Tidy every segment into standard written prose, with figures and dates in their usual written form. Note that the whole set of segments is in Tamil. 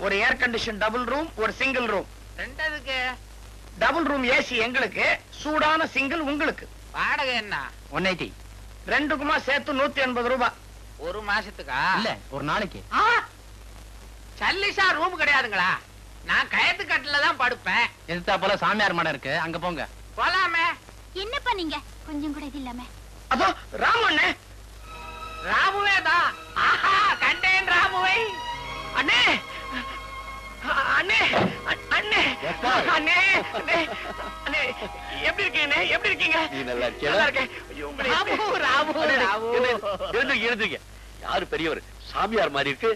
ஒரு ஏர் கண்டிஷன் டபுள் ரூம், ஒரு சிங்கிள் ரூம். ரெண்டதுக்கு டபுள் ரூம் ஏசி எங்களுக்கு, சூடான சிங்கிள் உங்களுக்கு. வாடகை என்ன? 180. ரெண்டுக்குமா சேர்த்து 180 ரூபாய். ஒரு மாசத்துக்கா? இல்ல, ஒரு நாளைக்கு. சல்லிசா ரூம் கிடையாதுங்களா? நான் கயத்து கட்டில தான் படுப்பேன். எதிர்த்தா போல சாமியார் மடம் இருக்கு, அங்க போங்க. போலாமே. என்ன பண்ணீங்க? கொஞ்சம் கூட இது இல்லாம. அதோ ராமண்ணே. ராமுவே தான். ஆஹா, கண்டேன் ராமுவை. அண்ணே அண்ணே அண்ணே அண்ணே அண்ணே, எப்படி இருக்கீங்க? எப்படி இருக்கீங்க? நீ நல்லா இருக்கியா? நல்லா இருக்கேன். ஐயோ, உங்களை ராமு ராமு ராமு. எழுந்துங்க. யாரு பெரியவர்? சாமியார் மாதிரி இருக்கு.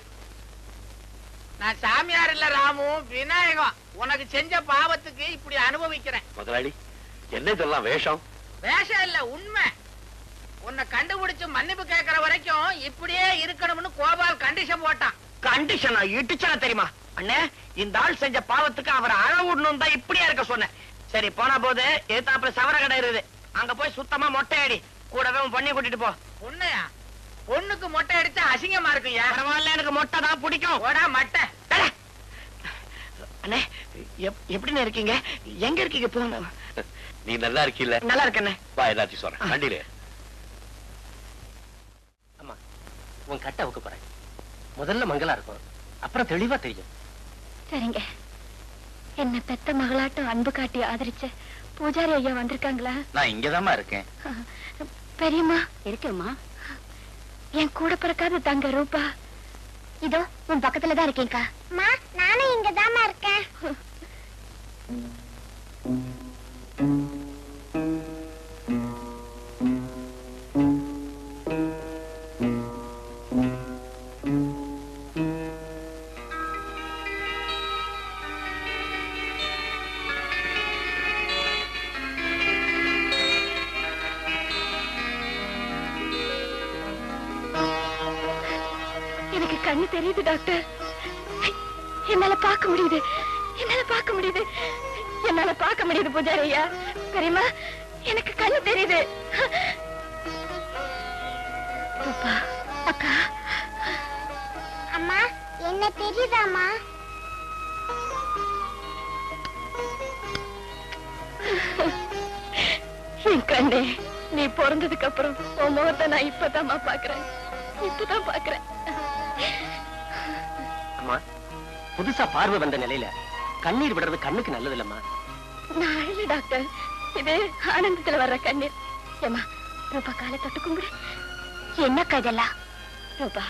நான் சாமியார் இல்ல ராமு, விநாயகம். உனக்கு செஞ்ச பாவத்துக்கு இப்படி அனுபவிக்கிறேன். முதலாளி, என்ன இதெல்லாம் வேஷம்? வேஷம் இல்ல, உண்மை. உன்னை கண்டுபிடிச்சு மன்னிப்பு கேட்கற வரைக்கும் இப்படியே இருக்கணும்னு கோபால் கண்டிஷன் போட்டான். கண்டிஷனா இட்டுச்சனா தெரியுமா? அண்ணே, இந்த ஆள் செஞ்ச பாவத்துக்கு அவரை அழவிடணும் தான் இப்படியே இருக்க சொன்னேன். சரி, போன போது எதிர்த்தாப்புல சவர கடை இருக்குது, அங்க போய் சுத்தமா மொட்டை அடி, கூடவே உன் பண்ணி கூட்டிட்டு போ. பொண்ணையா? பொண்ணுக்கு மொட்டை அடிச்சா அசிங்கமா இருக்குயா. பரவாயில்ல, எனக்கு மொட்டை தான் பிடிக்கும். ஓடா மட்டை. அண்ணே, எப்படின்னு இருக்கீங்க? எங்க இருக்கீங்க? போங்க. நீ நல்லா இருக்கீல்ல? நல்லா இருக்கண்ணே. வா, எல்லாத்தையும் சொல்றேன். வண்டியில அம்மா, உன் கட்டை வைக்க போறேன். முதல்ல மங்களா இருக்கும், அப்புறம் தெளிவா தெரியும். சரிங்க. என்ன பெத்த மகளாட்டம் அன்பு காட்டி ஆதரிச்ச பூஜாரி ஐயா வந்திருக்காங்களா? நான் இங்கதாம்மா இருக்கேன். பெரியம்மா இருக்கேம்மா. என் கூட பிறக்காத தங்க ரூபா இதோ உன் பக்கத்துல தான் இருக்கேன்க்கா. நானும் இங்க தாமா இருக்கேன். எனக்கு கண்ணு தெரியுது டாக்டர். என்னால பார்க்க முடியுது, என்னால பார்க்க முடியுது, என்னால பார்க்க முடியுது பூஜாரி ஐயா. பெரியம்மா, எனக்கு கண்ணு தெரியுது. அப்பா, அக்கா. அம்மா, என்ன தெரியுதாம்மா? என் கண்ணே, நீ பிறந்ததுக்கு அப்புறம் உன் முகத்தை நான் இப்பதாம்மா பாக்குறேன், இப்பதான் பாக்குறேன். அம்மா, புதுசா பார்வை வந்த நிலையில கண்ணீர் விடுறது கண்ணுக்கு நல்லது இல்லம்மா. நான் அழல டாக்டர், இது ஆனந்தத்துல வர்ற கண்ணீர். ஏமா, ரூபா காலை தொட்டு கும்பிடு. என்னக்கா இதெல்லாம்? ரூபா,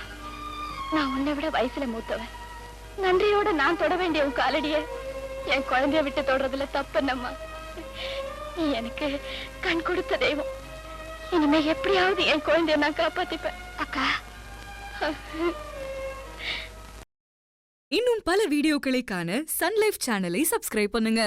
நான் உன்னை விட வயசுல மூத்தவன். நன்றியோட நான் தொட வேண்டிய உன் காலடிய என் குழந்தைய விட்டு தொடறதுல தப்புன்னம்மா. நீ எனக்கு கண் கொடுத்த தெய்வம். இனிமே எப்படியாவது என் குழந்தைய நான் காப்பாத்திப்பேன் அக்கா. இன்னும் பல வீடியோக்களை காண சன் லைஃப் சேனலை சப்ஸ்கிரைப் பண்ணுங்க.